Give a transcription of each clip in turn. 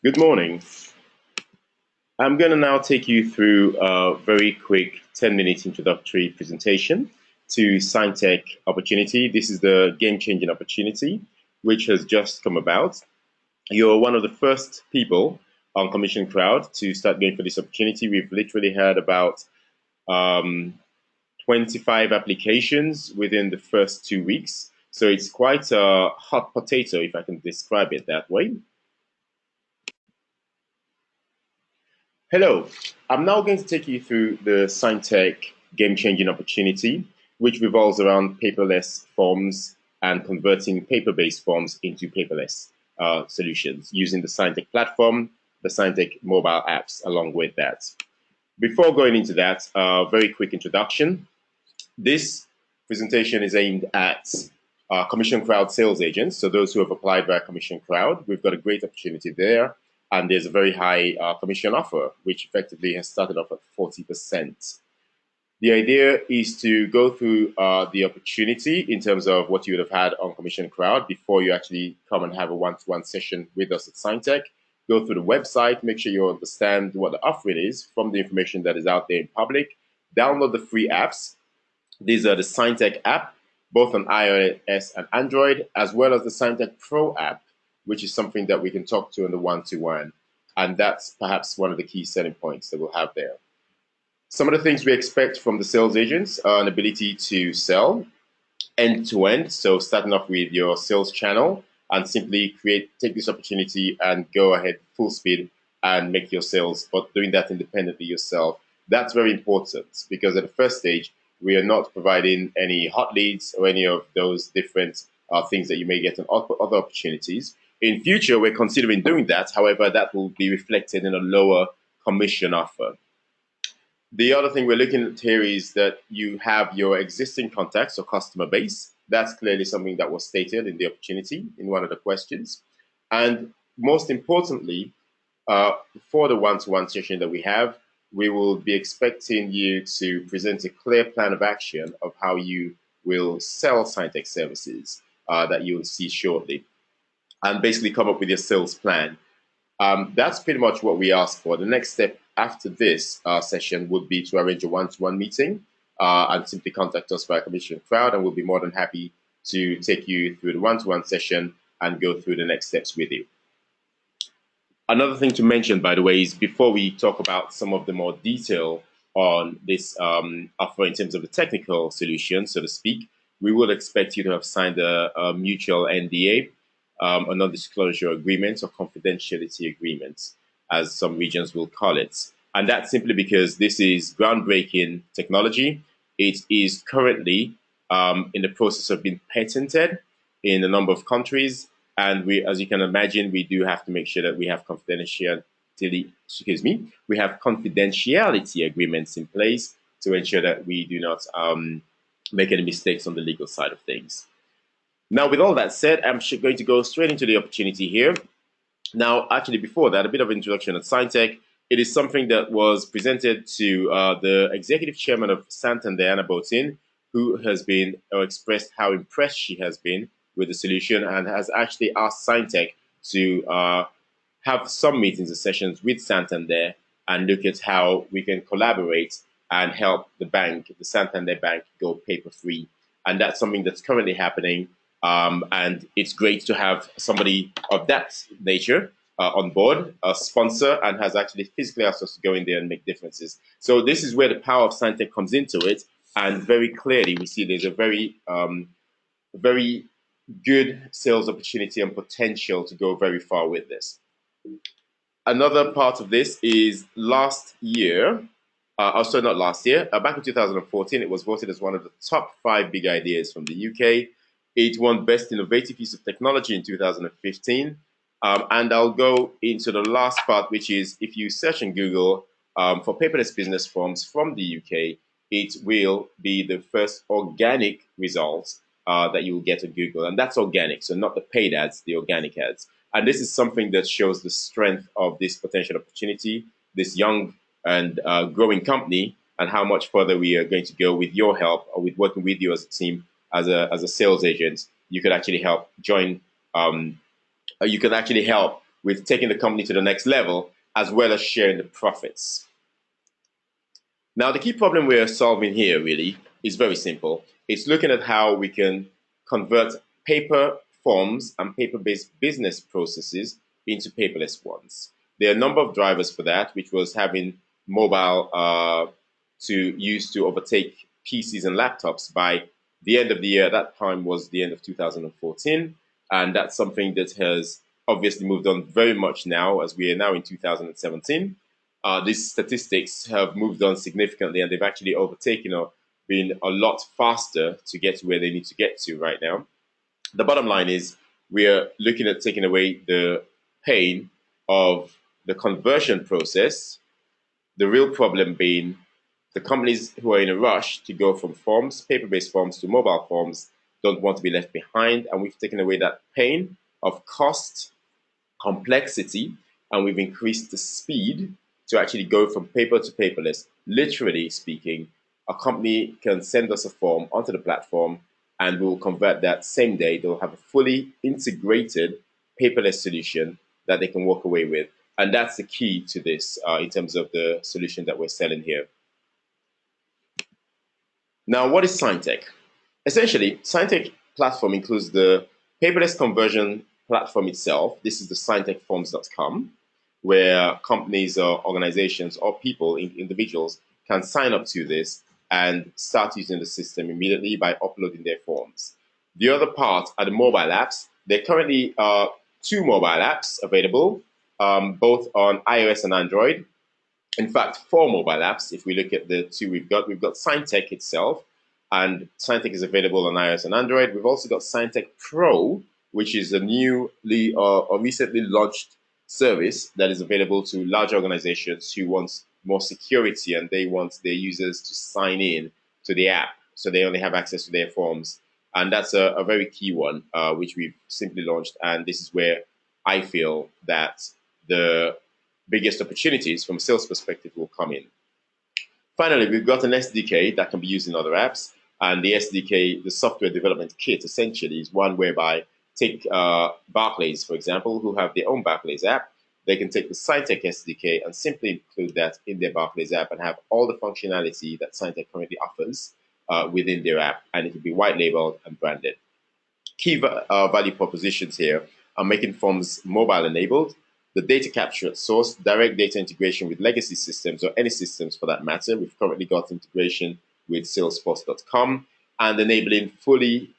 Good morning. I'm going to now take you through a very quick 10-minute introductory presentation to SignTech opportunity. This is the game-changing opportunity which has just come about. You're one of the first people on Commission Crowd to start going for this opportunity. We've literally had about um, 25 applications within the first 2 weeks. So it's quite a hot potato, if I can describe it that way. Hello, I'm now going to take you through the SignTech game-changing opportunity, which revolves around paperless forms and converting paper-based forms into paperless solutions using the SignTech platform, the SignTech mobile apps along with that. Before going into that, very quick introduction. This presentation is aimed at Commission Crowd sales agents, so those who have applied via Commission Crowd. We've got a great opportunity there, and there's a very high commission offer, which effectively has started off at 40%. The idea is to go through the opportunity in terms of what you would have had on Commission Crowd before you actually come and have a one-to-one session with us at SignTech. Go through the website, make sure you understand what the offering is from the information that is out there in public. Download the free apps. These are the SignTech app, both on iOS and Android, as well as the SignTech Pro app, which is something that we can talk to in the one-to-one. And that's perhaps one of the key selling points that we'll have there. Some of the things we expect from the sales agents are an ability to sell end-to-end. So starting off with your sales channel and simply take this opportunity and go ahead full speed and make your sales, but doing that independently yourself. That's very important because at the first stage, we are not providing any hot leads or any of those different things that you may get in other opportunities. In future, we're considering doing that. However, that will be reflected in a lower commission offer. The other thing we're looking at here is that you have your existing contacts or customer base. That's clearly something that was stated in the opportunity in one of the questions. And most importantly, for the one-to-one session that we have, we will be expecting you to present a clear plan of action of how you will sell SignTech services that you will see shortly, and basically come up with your sales plan. That's pretty much what we ask for. The next step after this session would be to arrange a one-to-one meeting and simply contact us via Commission Crowd, and we'll be more than happy to take you through the one-to-one session and go through the next steps with you. Another thing to mention, by the way, is before we talk about some of the more detail on this offer in terms of the technical solution, so to speak, we will expect you to have signed a mutual NDA, a non-disclosure agreement or confidentiality agreement, as some regions will call it. And that's simply because this is groundbreaking technology. It is currently in the process of being patented in a number of countries. And we, as you can imagine, we do have to make sure that we have confidentiality agreements in place to ensure that we do not make any mistakes on the legal side of things. Now, with all that said, I'm going to go straight into the opportunity here. Now, actually, before that, a bit of introduction at SignTech. It is something that was presented to the executive chairman of Santander, Anna Botin, who has been expressed how impressed she has been with the solution and has actually asked SignTech to have some meetings and sessions with Santander and look at how we can collaborate and help the bank, the Santander Bank, go paper-free. And that's something that's currently happening. And it's great to have somebody of that nature on board, a sponsor, and has actually physically asked us to go in there and make differences. So this is where the power of SignTech comes into it. And very clearly, we see there's a very good sales opportunity and potential to go very far with this. Another part of this is last year, also not last year, back in 2014, it was voted as one of the top 5 big ideas from the UK. It won Best Innovative Use of Technology in 2015. And I'll go into the last part, which is if you search in Google for paperless business forms from the UK, it will be the first organic results that you will get on Google. And that's organic, so not the paid ads, the organic ads. And this is something that shows the strength of this potential opportunity, this young and growing company, and how much further we are going to go with your help or with working with you as a team, as a sales agent. You could actually help join, you can actually help with taking the company to the next level, as well as sharing the profits. Now, the key problem we're solving here really is very simple. It's looking at how we can convert paper forms and paper-based business processes into paperless ones. There are a number of drivers for that, which was having mobile to use to overtake PCs and laptops by the end of the year. That time was the end of 2014, and that's something that has obviously moved on very much now, as we are now in 2017. These statistics have moved on significantly, and they've actually overtaken or been a lot faster to get to where they need to get to right now. The bottom line is we are looking at taking away the pain of the conversion process, the real problem being the companies who are in a rush to go from forms, paper-based forms, to mobile forms don't want to be left behind, and we've taken away that pain of cost, complexity, and we've increased the speed to actually go from paper to paperless. Literally speaking, a company can send us a form onto the platform and we'll convert that same day. They'll have a fully integrated paperless solution that they can walk away with. And that's the key to this in terms of the solution that we're selling here. Now, what is SignTech? Essentially, SignTech platform includes the paperless conversion platform itself. This is the signtechforms.com, where companies or organizations or people, individuals, can sign up to this and start using the system immediately by uploading their forms. The other part are the mobile apps. There currently are 2 mobile apps available, both on iOS and Android. In fact, 4 mobile apps. If we look at the 2 we've got SignTech itself, and SignTech is available on iOS and Android. We've also got SignTech Pro, which is a newly or recently launched service that is available to large organizations who want more security and they want their users to sign in to the app so they only have access to their forms. And that's a very key one, which we've simply launched. And this is where I feel that the biggest opportunities from a sales perspective will come in. Finally, we've got an SDK that can be used in other apps. And the SDK, the software development kit, essentially is one whereby take Barclays, for example, who have their own Barclays app. They can take the SignTech SDK and simply include that in their Barclays app and have all the functionality that SignTech currently offers within their app. And it will be white labeled and branded. Key value propositions here are making forms mobile enabled, the data capture at source, direct data integration with legacy systems or any systems for that matter. We've currently got integration with Salesforce.com and enabling fully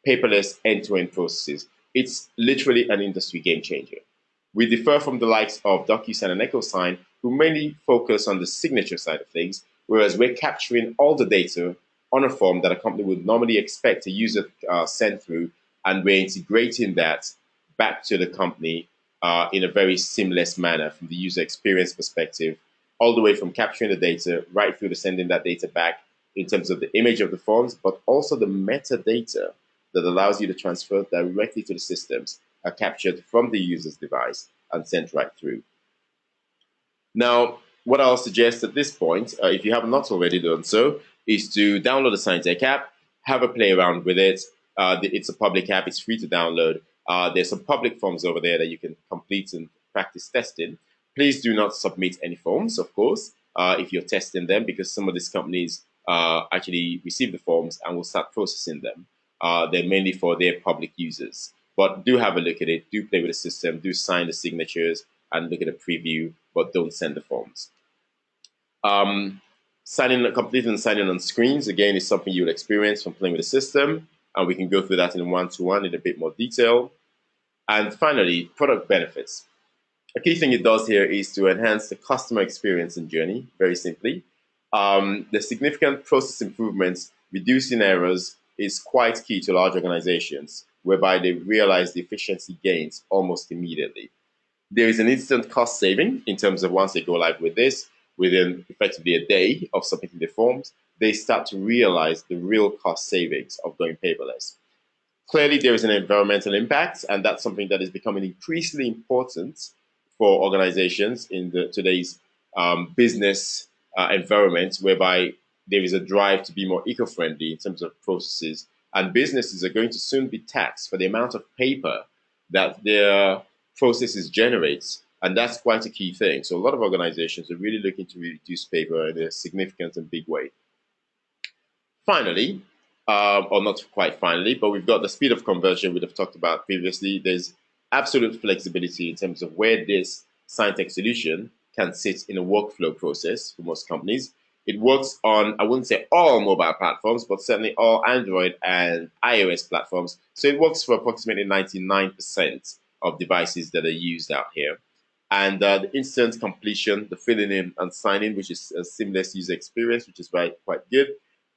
paperless end-to-end processes. It's literally an industry game changer. We differ from the likes of DocuSign and EchoSign, who mainly focus on the signature side of things, whereas we're capturing all the data on a form that a company would normally expect a user send through, and we're integrating that back to the company in a very seamless manner from the user experience perspective, all the way from capturing the data right through to sending that data back in terms of the image of the forms, but also the metadata that allows you to transfer directly to the systems are captured from the user's device and sent right through. Now, what I'll suggest at this point, if you have not already done so, is to download the SignTech app, have a play around with it. It's a public app, it's free to download. There's some public forms over there that you can complete and practice testing. Please do not submit any forms, of course, if you're testing them, because some of these companies actually receive the forms and will start processing them. They're mainly for their public users. But do have a look at it, do play with the system, do sign the signatures and look at the preview, but don't send the forms. Completing and signing on screens, again, is something you'll experience from playing with the system, and we can go through that in one-to-one in a bit more detail. And finally, product benefits. A key thing it does here is to enhance the customer experience and journey, very simply. The significant process improvements, reducing errors, is quite key to large organizations, whereby they realize the efficiency gains almost immediately. There is an instant cost saving in terms of once they go live with this, within effectively a day of submitting the forms, they start to realize the real cost savings of going paperless. Clearly, there is an environmental impact, and that's something that is becoming increasingly important for organizations in today's business environment, whereby there is a drive to be more eco-friendly in terms of processes, and businesses are going to soon be taxed for the amount of paper that they're processes generates, and that's quite a key thing. So a lot of organizations are really looking to reduce paper in a significant and big way. Finally, or not quite finally, but we've got the speed of conversion we'd have talked about previously. There's absolute flexibility in terms of where this SignTech solution can sit in a workflow process for most companies. It works on, I wouldn't say all mobile platforms, but certainly all Android and iOS platforms. So it works for approximately 99% of devices that are used out here. And the instant completion, the filling in and signing, which is a seamless user experience, which is quite good.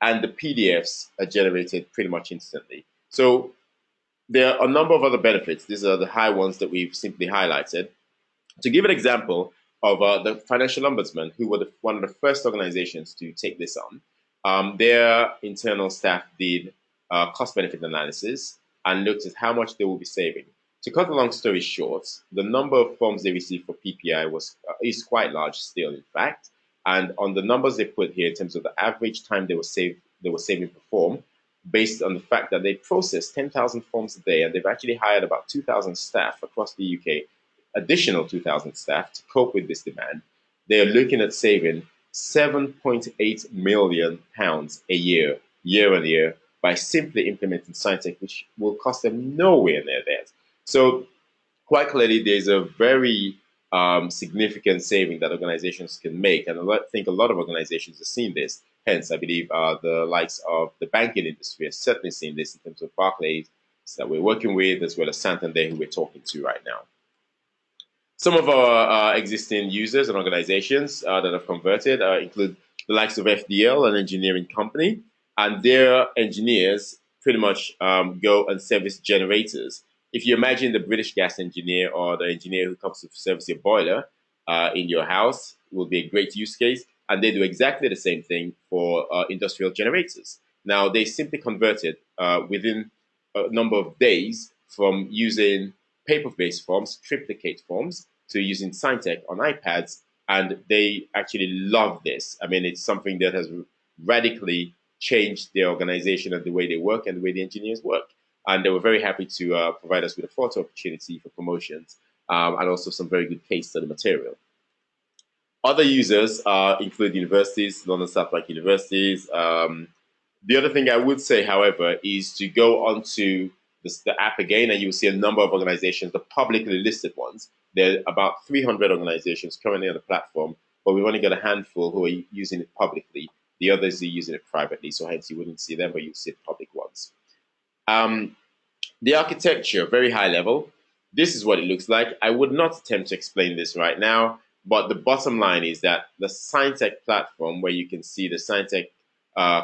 And the PDFs are generated pretty much instantly. So there are a number of other benefits. These are the high ones that we've simply highlighted. To give an example of the Financial Ombudsman, who were one of the first organizations to take this on, their internal staff did cost-benefit analysis and looked at how much they will be saving. To cut a long story short, the number of forms they received for PPI is quite large still, in fact. And on the numbers they put here in terms of the average time they were saving per form, based on the fact that they process 10,000 forms a day, and they've actually hired about 2,000 staff across the UK, additional 2,000 staff to cope with this demand. They are looking at saving £7.8 million a year, year on year, by simply implementing SignTech, which will cost them nowhere near that. So quite clearly, there's a very significant saving that organizations can make. And I think a lot of organizations have seen this. Hence, I believe the likes of the banking industry have certainly seen this in terms of Barclays that we're working with, as well as Santander, who we're talking to right now. Some of our existing users and organizations that have converted include the likes of FDL, an engineering company, and their engineers pretty much go and service generators. If you imagine the British gas engineer or the engineer who comes to service your boiler in your house, will be a great use case. And they do exactly the same thing for industrial generators. Now, they simply converted within a number of days from using paper-based forms, triplicate forms, to using SignTech on iPads, and they actually love this. I mean, it's something that has radically changed their organization and the way they work and the way the engineers work. And they were very happy to provide us with a photo opportunity for promotions and also some very good case study material. Other users include universities, London South Bank universities. The other thing I would say, however, is to go onto the app again, and you'll see a number of organizations, the publicly listed ones. There are about 300 organizations currently on the platform, but we've only got a handful who are using it publicly. The others are using it privately, so hence you wouldn't see them, but you'll see the public ones. The architecture, very high level. This is what it looks like. I would not attempt to explain this right now, but the bottom line is that the SignTech platform, where you can see the SignTech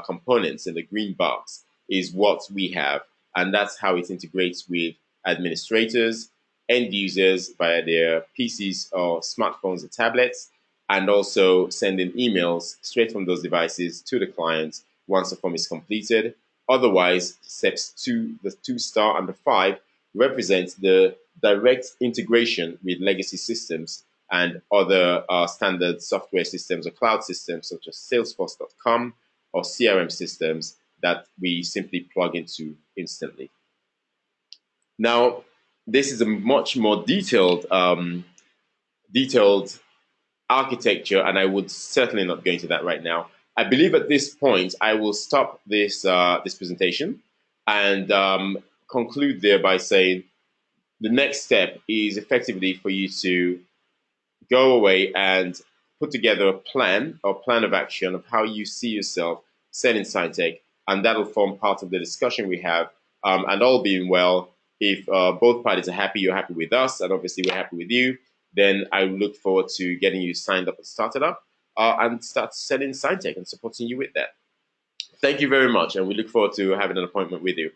components in the green box, is what we have. And that's how it integrates with administrators, end users via their PCs or smartphones or tablets, and also sending emails straight from those devices to the client once the form is completed. Otherwise, steps 2, the 2 star and the 5 represent the direct integration with legacy systems and other standard software systems or cloud systems such as Salesforce.com or CRM systems that we simply plug into instantly. Now, this is a much more detailed architecture, and I would certainly not go into that right now. I believe at this point I will stop this this presentation and conclude there by saying the next step is effectively for you to go away and put together a plan or plan of action of how you see yourself selling SignTech, and that'll form part of the discussion we have. And all being well, if both parties are happy, you're happy with us, and obviously we're happy with you, then I look forward to getting you signed up and started up and start selling SignTech and supporting you with that. Thank you very much, and we look forward to having an appointment with you.